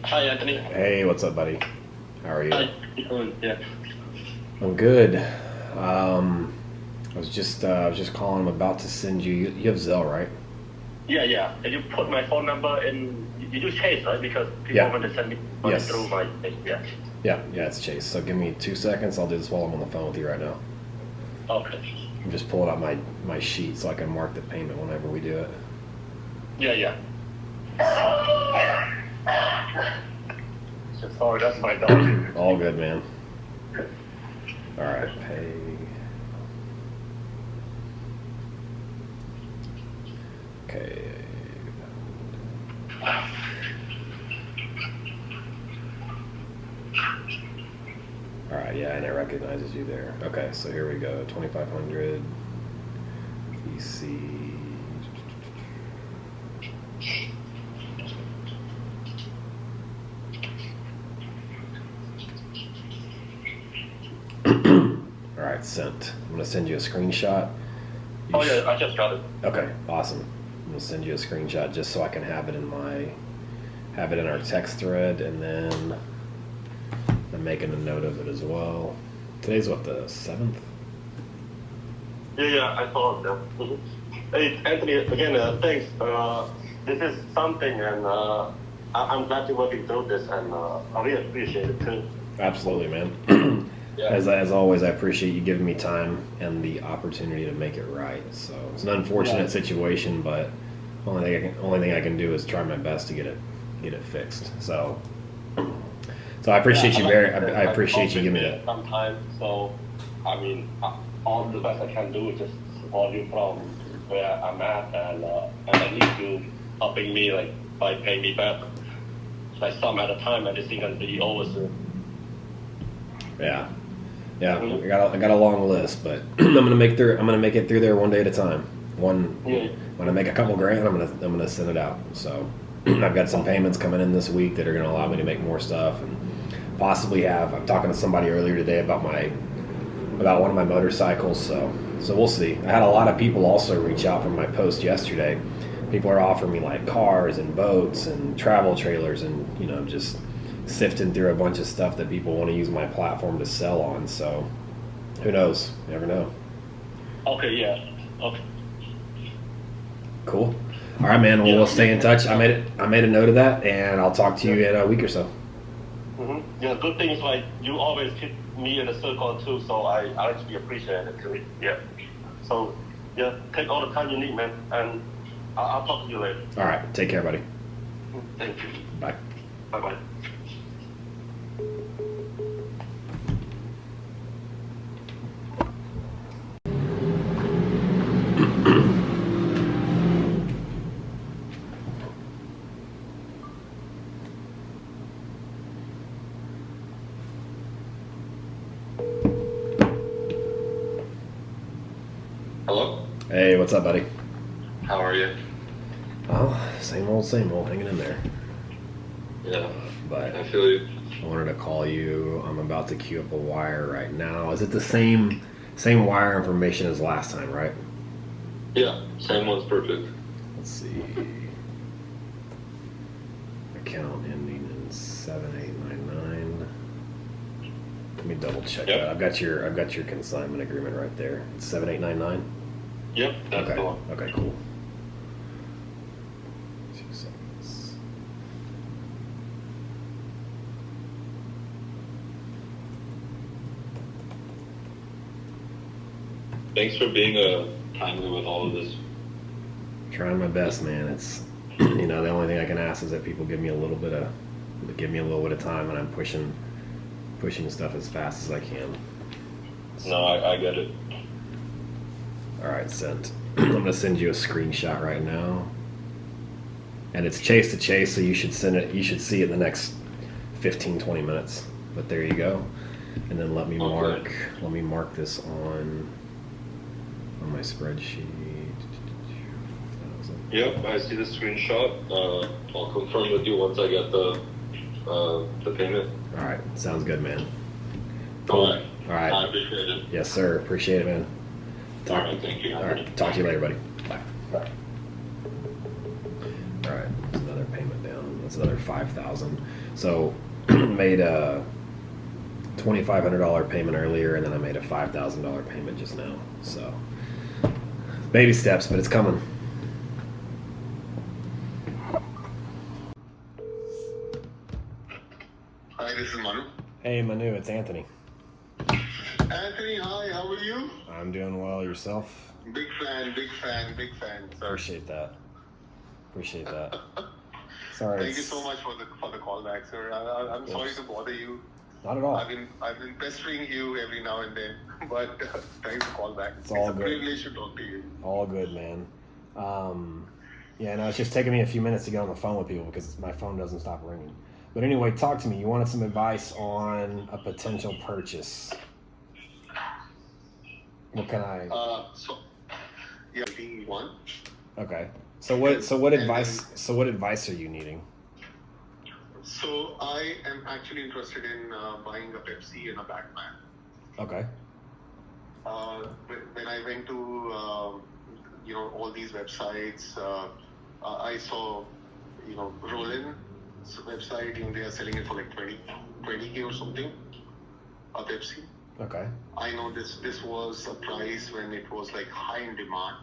Hi, Anthony. Hey, what's up, buddy? How are you? Hi. Yeah. I'm good. I was just calling. I'm about to send you. You have Zelle, right? Yeah. And you put my phone number in. You do Chase, right? Because people want to send me money Yes. through my. Yeah, it's Chase. So give me 2 seconds. I'll do this while I'm on the phone with you right now. Okay. I'm just pulling out my sheet so I can mark the payment whenever we do it. Yeah. So sorry, that's my dog. All good, man. All right, pay. Okay. All right, yeah, and it recognizes you there. Okay, so here we go. 2,500 EC. All right, sent. I'm gonna send you a screenshot. Yeah, I just got it. Okay, awesome. I'm gonna send you a screenshot just so I can have it in our text thread, and then I'm making a note of it as well. Today's what, the 7th? Yeah, I saw it. Yeah. Hey, Anthony, again, thanks. This is something, and I'm glad you're working through this, and I really appreciate it too. Absolutely, man. Yeah. As always, I appreciate you giving me time and the opportunity to make it right. So it's an unfortunate situation, but only thing I can do is try my best to get it fixed. So I appreciate you I appreciate you giving me that. Sometimes, so I mean, all the best I can do is just support you from where I'm at, and I need you helping me like by paying me back like some at a time, and this thing can be over soon. Yeah. I got a long list, but I'm gonna make it through there one day at a time. When I make a couple grand, I'm gonna send it out. So I've got some payments coming in this week that are gonna allow me to make more stuff, and possibly I'm talking to somebody earlier today about one of my motorcycles. So we'll see. I had a lot of people also reach out from my post yesterday. People are offering me like cars and boats and travel trailers, and just sifting through a bunch of stuff that people want to use my platform to sell on. So who knows? You never know. Okay, yeah. Okay. Cool. All right, man. Well, we'll stay in touch. I made a note of that, and I'll talk to you in a week or so. Yeah, good thing is like you always keep me in the circle too, so I actually appreciate it too. Yeah. So yeah, take all the time you need, man, and I'll talk to you later. All right. Take care, buddy. Thank you. Bye. Bye. Hello? Hey, what's up, buddy? How are you? Oh, same old, hanging in there. Yeah, But I feel you. I wanted to call you. I'm about to queue up a wire right now. Is it the same wire information as last time, right? Yeah, same one's perfect. Let's see. Account ending in 7899. Let me double check Yep. that. I've got your consignment agreement right there. It's 7899. Yep, that's Okay. the one. Okay, cool. 2 seconds. Thanks for being timely with all of this. Trying my best, man. It's the only thing I can ask is that people give me a little bit of time, and I'm pushing stuff as fast as I can. No, I get it. All right, sent. I'm gonna send you a screenshot right now, and it's chase to chase, so you should send it. You should see it in the next 15-20 minutes. But there you go. And then let me mark this on my spreadsheet. Yep, I see the screenshot. I'll confirm with you once I get the payment. All right, sounds good, man. All right. All right. I appreciate it. Yes, sir. Appreciate it, man. All right, thank you. All right. Talk to you later, buddy. Bye. Bye. That's another 5,000. So made a $2,500 payment earlier, and then I made a $5,000 payment just now. So baby steps, but it's coming. Hi, this is Manu. Hey Manu, it's Anthony. Anthony, hi, how are you? I'm doing well. Yourself? Big fan, sir. Appreciate that. Sorry. Thank you so much for the call back, sir. I'm sorry to bother you. Not at all. I've been pestering you every now and then, but thanks for call back. It's all a good. privilege to talk to you. All good, man. Yeah, no, it's just taking me a few minutes to get on the phone with people because my phone doesn't stop ringing. But anyway, talk to me. You wanted some advice on a potential purchase. What can I? One. Okay. So what advice are you needing? So I am actually interested in buying a Pepsi and a Batman. Okay. When I went to all these websites, I saw Roland's website, they are selling it for like 20K or something, a Pepsi. Okay. I know this was a price when it was like high in demand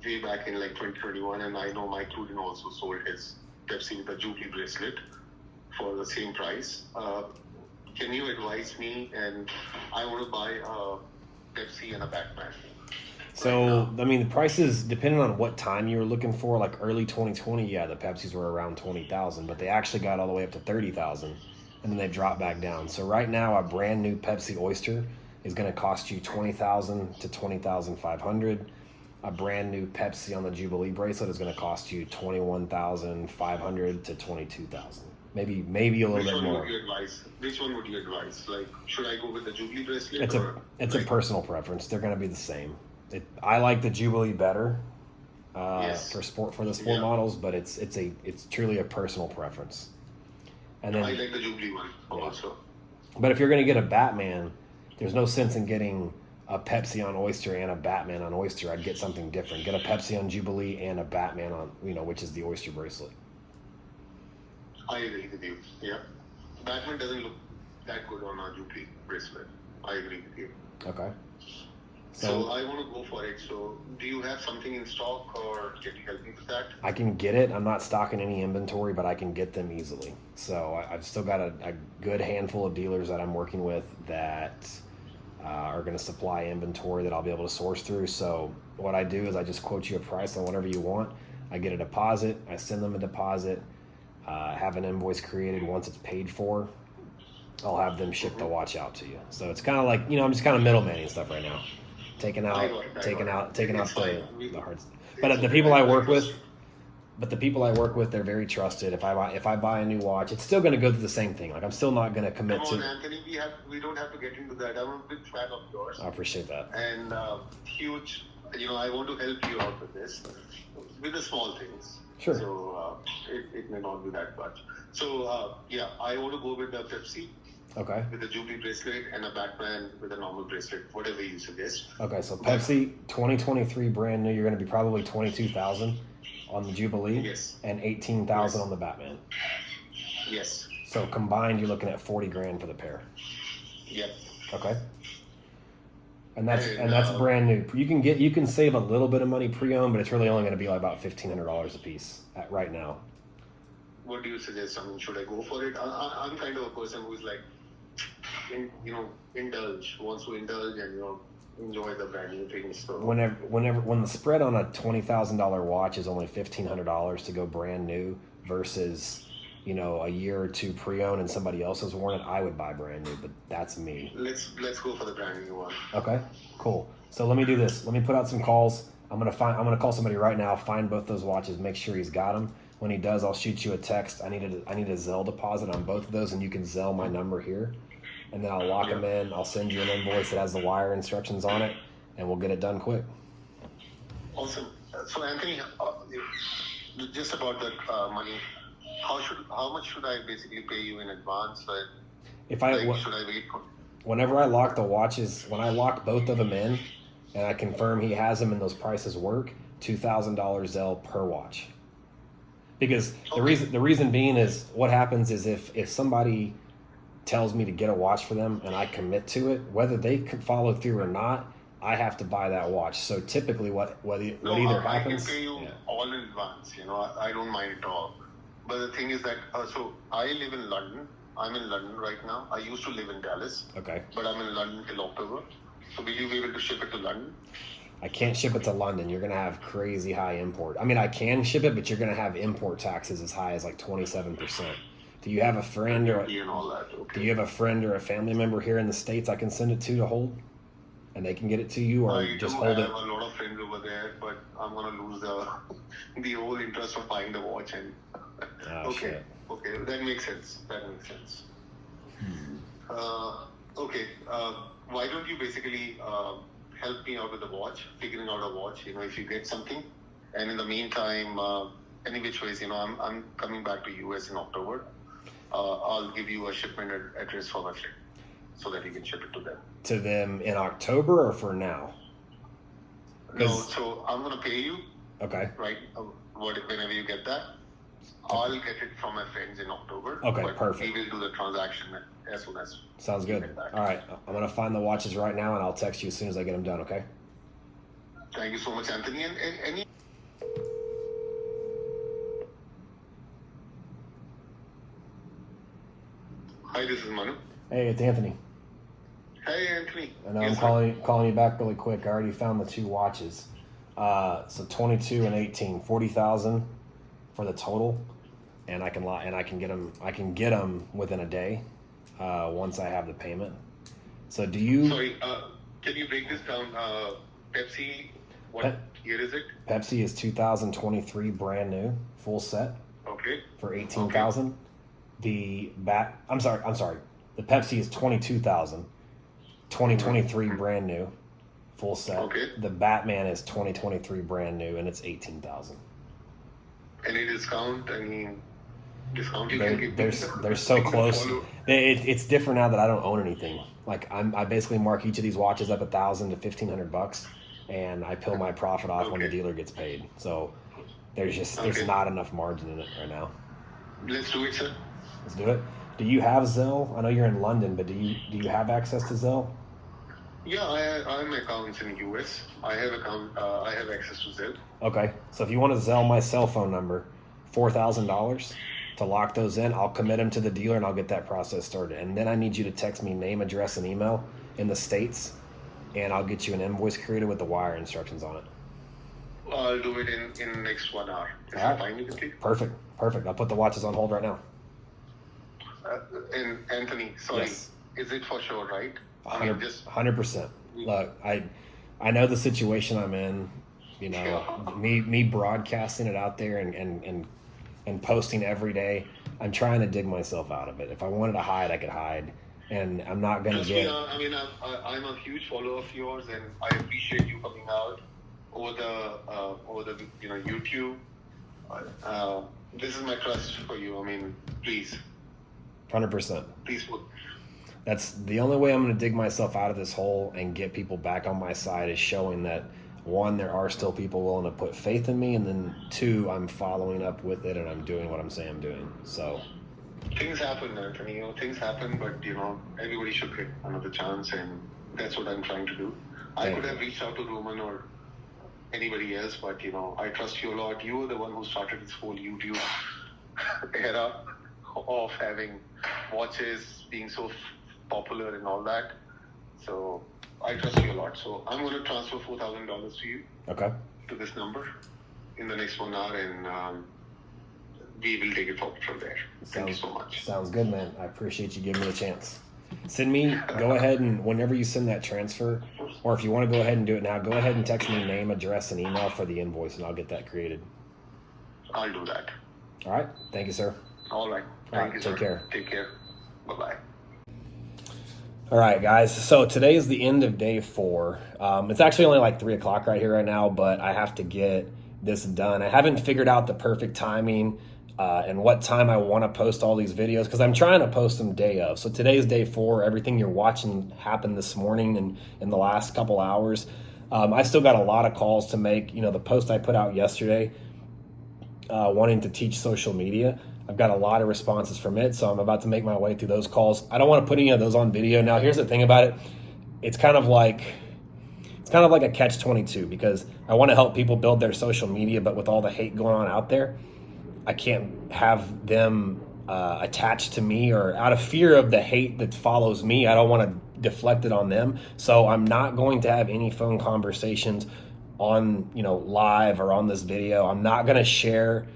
way back in like 2021, and I know Mike Trudin also sold his Pepsi with a Jubilee bracelet for the same price. Can you advise me? And I want to buy a Pepsi and a Batman. So, I mean, the prices, depending on what time you were looking for, like early 2020, yeah, the Pepsis were around 20,000, but they actually got all the way up to 30,000, and then they dropped back down. So right now, a brand new Pepsi Oyster is going to cost you 20,000 to 20,500. A brand new Pepsi on the Jubilee bracelet is going to cost you 21,500 to 22,000. Maybe a little bit more. Which one would you advise? Like, should I go with the Jubilee bracelet? It's a personal preference. They're going to be the same. I like the Jubilee better for the sport models, but it's truly a personal preference. And then I like the Jubilee one also. But if you're going to get a Batman, there's no sense in getting a Pepsi on Oyster and a Batman on Oyster. I'd get something different. Get a Pepsi on Jubilee and a Batman on which is the Oyster bracelet. I agree with you. Yeah, Batman doesn't look that good on a Jubilee bracelet. I agree with you. Okay. So I want to go for it. So do you have something in stock, or can you help me with that? I can get it. I'm not stocking any inventory, but I can get them easily. So I've still got a good handful of dealers that I'm working with that are going to supply inventory that I'll be able to source through. So what I do is I just quote you a price on whatever you want. I get a deposit. I send them a deposit. Have an invoice created. Once it's paid for, I'll have them ship the watch out to you. So it's kind of like, I'm just kind of middlemanning stuff right now. Taking out the hard stuff. But the people I work with, they're very trusted. If I buy a new watch, it's still going to go through the same thing. Like, I'm still not going to commit Come on, to. Anthony, we don't have to get into that. I'm a big fan of yours. I appreciate that. And huge, I want to help you out with this, with the small things. Sure. So it may not be that much. So I want to go with the Pepsi. Okay. With a Jubilee bracelet and a Batman with a normal bracelet, whatever you suggest. Okay, so Pepsi 2023 brand new, you're going to be probably 22,000 on the Jubilee. Yes. And 18,000 on the Batman. Yes. So combined, you're looking at 40 grand for the pair. Yep. Okay. And that's brand new. You can save a little bit of money pre-owned, but it's really only going to be like about $1,500 a piece right now. What do you suggest? I mean, should I go for it? I'm kind of a person who's like, wants to indulge and enjoy the brand new things. So when the spread on a $20,000 watch is only $1,500 to go brand new versus a year or two pre-owned and somebody else has worn it, I would buy brand new. But that's me. Let's go for the brand new one. Okay, cool. So let me do this. Let me put out some calls. I'm gonna call somebody right now. Find both those watches. Make sure he's got them. When he does, I'll shoot you a text. I need a Zelle deposit on both of those, and you can Zelle my number here. And then I'll lock them in. I'll send you an invoice that has the wire instructions on it, and we'll get it done quick. Awesome. So Anthony, just about that money, how much should I basically pay you in advance? Should I wait? Whenever I lock the watches, when I lock both of them in, and I confirm he has them and those prices work, $2,000 Zelle per watch. Because Okay. the reason being is what happens is if somebody tells me to get a watch for them and I commit to it, whether they can follow through or not, I have to buy that watch. So typically, what No, either I can happens. pay you Yeah. all in advance. I don't mind at all. But the thing is that so I live in London. I'm in London right now. I used to live in Dallas, Okay. but I'm in London till October. So will you be able to ship it to London? I can't ship it to London. You're gonna have crazy high import. I mean, I can ship it, but you're gonna have import taxes as high as like 27%. Do you have a friend or And all that. do Okay. you have a friend or a family member here in the States I can send it to hold, and they can get it to you, or I just do hold have it? a lot of friends over there, but I'm gonna lose the whole interest of buying the watch. And Oh, okay, shit. okay, that makes sense. That makes sense. Okay, why don't you basically help me out with the watch, figuring out a watch? If you get something, and in the meantime, any which ways, I'm coming back to US in October. I'll give you a shipment address for my friend, so that you can ship it to them. To them in October or for now? No, 'Cause- so I'm gonna pay you. Okay. Right? Whenever you get that, I'll get it from my friends in October. Okay, but perfect. We will do the transaction as soon as. Sounds you good. get that. All right. I'm gonna find the watches right now, and I'll text you as soon as I get them done. Okay. Thank you so much, Anthony. And any. Hi, this is Manu. Hey, it's Anthony. Hey, Anthony. I know Yes, I'm sir. calling you back really quick. I already found the two watches. So 22 and 18, 40,000 for the total, and I can get them. I can get them within a day once I have the payment. So do you? Sorry, can you break this down? Pepsi, what Pe- year is it? Pepsi is 2023 brand new, full set Okay. for 18,000. I'm sorry. The Pepsi is 22,000. 2023 brand new, full set. Okay. The Batman is 2023 brand new, and it's 18,000. Any discount? Any discount you can give? They're so close. Follow. It's different now that I don't own anything. Like I basically mark each of these watches up $1,000 to $1,500, and I peel my profit off when the Okay. dealer gets paid. So there's Okay. not enough margin in it right now. Let's do it, sir. Let's do it. Do you have Zelle? I know you're in London, but do you have access to Zelle? Yeah, I'm accounts in US. I have access to Zelle. Okay, so if you want to Zelle my cell phone number, $4,000 to lock those in, I'll commit them to the dealer and I'll get that process started. And then I need you to text me name, address, and email in the States, and I'll get you an invoice created with the wire instructions on it. I'll do it in next 1 hour. Is All that right. fine with you? Perfect. I'll put the watches on hold right now. And Anthony, sorry, Yes. is it for sure, right? I mean, just 100%. Look, I know the situation I'm in. You know, me broadcasting it out there and posting every day. I'm trying to dig myself out of it. If I wanted to hide, I could hide, and I'm not gonna trust get. me. I mean, I'm a huge follower of yours, and I appreciate you coming out over the YouTube. This is my trust for you. I mean, please 100%. put. That's the only way I'm going to dig myself out of this hole and get people back on my side is showing that, one, there are still people willing to put faith in me, and then two, I'm following up with it and I'm doing what I'm saying I'm doing. So Things happen, Anthony. Things happen, but everybody should get another chance, and that's what I'm trying to do. I Thank could you. have reached out to Roman or anybody else, but I trust you a lot. You were the one who started this whole YouTube era of having watches being so popular and all that. So I trust you a lot. So I'm going to transfer $4,000 to you, okay, to this number, in the next 1 hour, and we will take it forward from there. Thank you so much. Sounds good, man. I appreciate you giving me a chance. Go ahead and whenever you send that transfer, or if you want to go ahead and do it now, go ahead and text me name, address, and email for the invoice, and I'll get that created. I'll do that. All right. Thank you, sir. All right. All right, Thank you, take sir. care. Take care. Bye-bye. All right, guys. So today is the end of day 4. It's actually only like 3 o'clock right here right now, but I have to get this done. I haven't figured out the perfect timing and what time I want to post all these videos because I'm trying to post them day of. So today's day 4. Everything you're watching happened this morning and in the last couple hours. I still got a lot of calls to make. The post I put out yesterday, wanting to teach social media. I've got a lot of responses from it, so I'm about to make my way through those calls. I don't want to put any of those on video. Now, here's the thing about it. It's kind of like a catch-22, because I want to help people build their social media, but with all the hate going on out there, I can't have them attached to me, or out of fear of the hate that follows me, I don't want to deflect it on them. So I'm not going to have any phone conversations on, live or on this video. I'm not going to share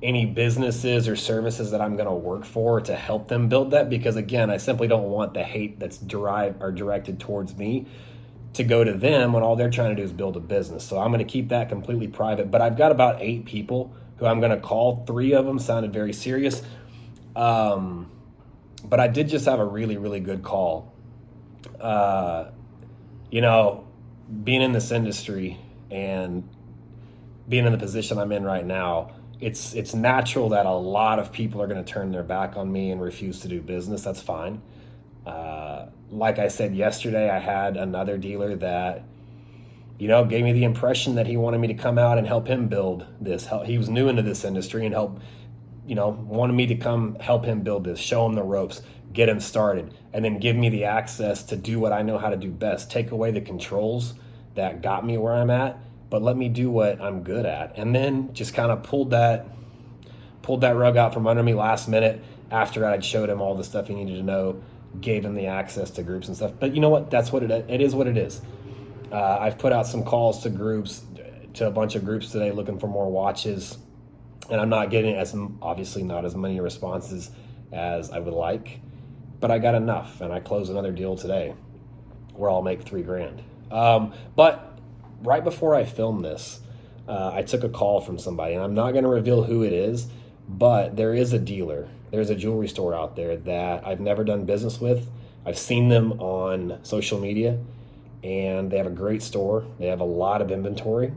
any businesses or services that I'm going to work for to help them build that, because again, I simply don't want the hate that's directed towards me to go to them when all they're trying to do is build a business. So I'm going to keep that completely private. But I've got about 8 people who I'm going to call. 3 of them sounded very serious. But I did just have a really, really good call. Being in this industry and being in the position I'm in right now, it's natural that a lot of people are going to turn their back on me and refuse to do business. That's fine. Like I said yesterday, I had another dealer that, gave me the impression that he wanted me to come out and help him build this. He was new into this industry and wanted me to come help him build this, show him the ropes, get him started, and then give me the access to do what I know how to do best. Take away the controls that got me where I'm at, but let me do what I'm good at. And then just kind of pulled that rug out from under me last minute after I'd showed him all the stuff he needed to know, gave him the access to groups and stuff. But you know what? That's what it is what it is. I've put out some calls to a bunch of groups today looking for more watches, and I'm not getting obviously not as many responses as I would like, but I got enough, and I closed another deal today where I'll make $3,000. But right before I filmed this, I took a call from somebody, and I'm not going to reveal who it is, but there is a dealer. There's a jewelry store out there that I've never done business with. I've seen them on social media, and they have a great store. They have a lot of inventory.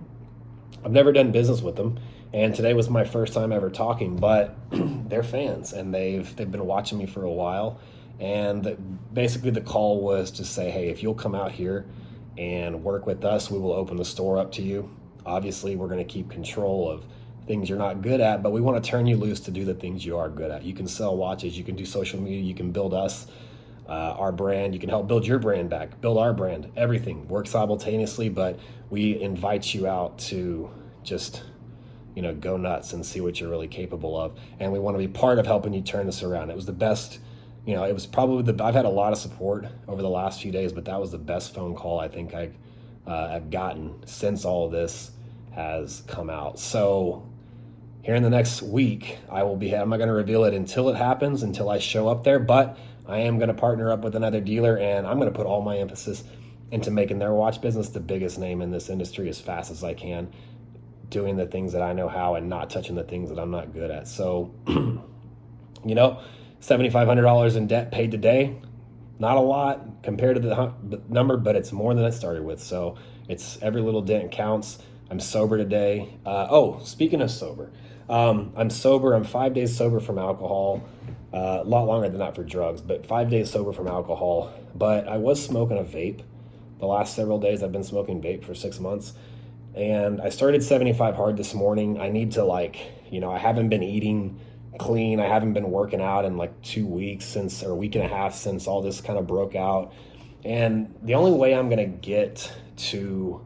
I've never done business with them, and today was my first time ever talking, but they're fans, and they've been watching me for a while. And basically the call was to say, hey, if you'll come out here and work with us, we will open the store up to you. Obviously, we're going to keep control of things you're not good at, but we want to turn you loose to do the things you are good at. You can sell watches, you can do social media, you can build us, our brand, you can help build your brand back, build our brand, everything works simultaneously, but we invite you out to just, go nuts and see what you're really capable of. And we want to be part of helping you turn this around. It was the best, it was probably I've had a lot of support over the last few days, but that was the best phone call I think I've gotten since all of this has come out. So here in the next week, I'm not going to reveal it until it happens, until I show up there, but I am going to partner up with another dealer, and I'm going to put all my emphasis into making their watch business the biggest name in this industry as fast as I can, doing the things that I know how and not touching the things that I'm not good at. So, $7,500 in debt paid today, not a lot compared to the number, but it's more than I started with. So it's every little dent counts. I'm sober today. Speaking of sober, I'm sober. I'm 5 days sober from alcohol. A lot longer than that for drugs, but 5 days sober from alcohol. But I was smoking a vape. The last several days I've been smoking vape for 6 months. And I started 75 hard this morning. I need to I haven't been eating clean. I haven't been working out in 2 weeks or a week and a half since all this kind of broke out. And the only way I'm going to get to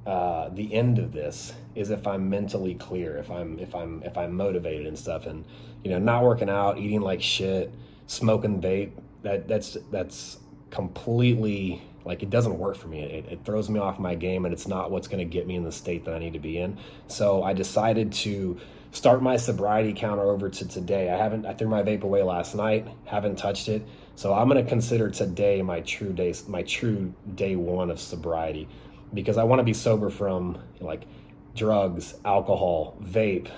the end of this is if I'm mentally clear, if I'm motivated and stuff, and not working out, eating like shit, smoking vape. That's completely it doesn't work for me. It throws me off my game, and it's not what's going to get me in the state that I need to be in. So I decided to start my sobriety counter over to today. I threw my vape away last night, haven't touched it. So I'm going to consider today my true day one of sobriety, because I want to be sober from drugs, alcohol, vape,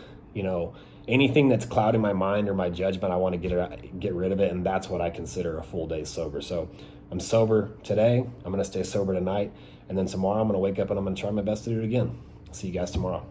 anything that's clouding my mind or my judgment. I want to get rid of it, and that's what I consider a full day sober. So I'm sober today. I'm going to stay sober tonight, and then tomorrow I'm going to wake up and I'm going to try my best to do it again. See you guys tomorrow.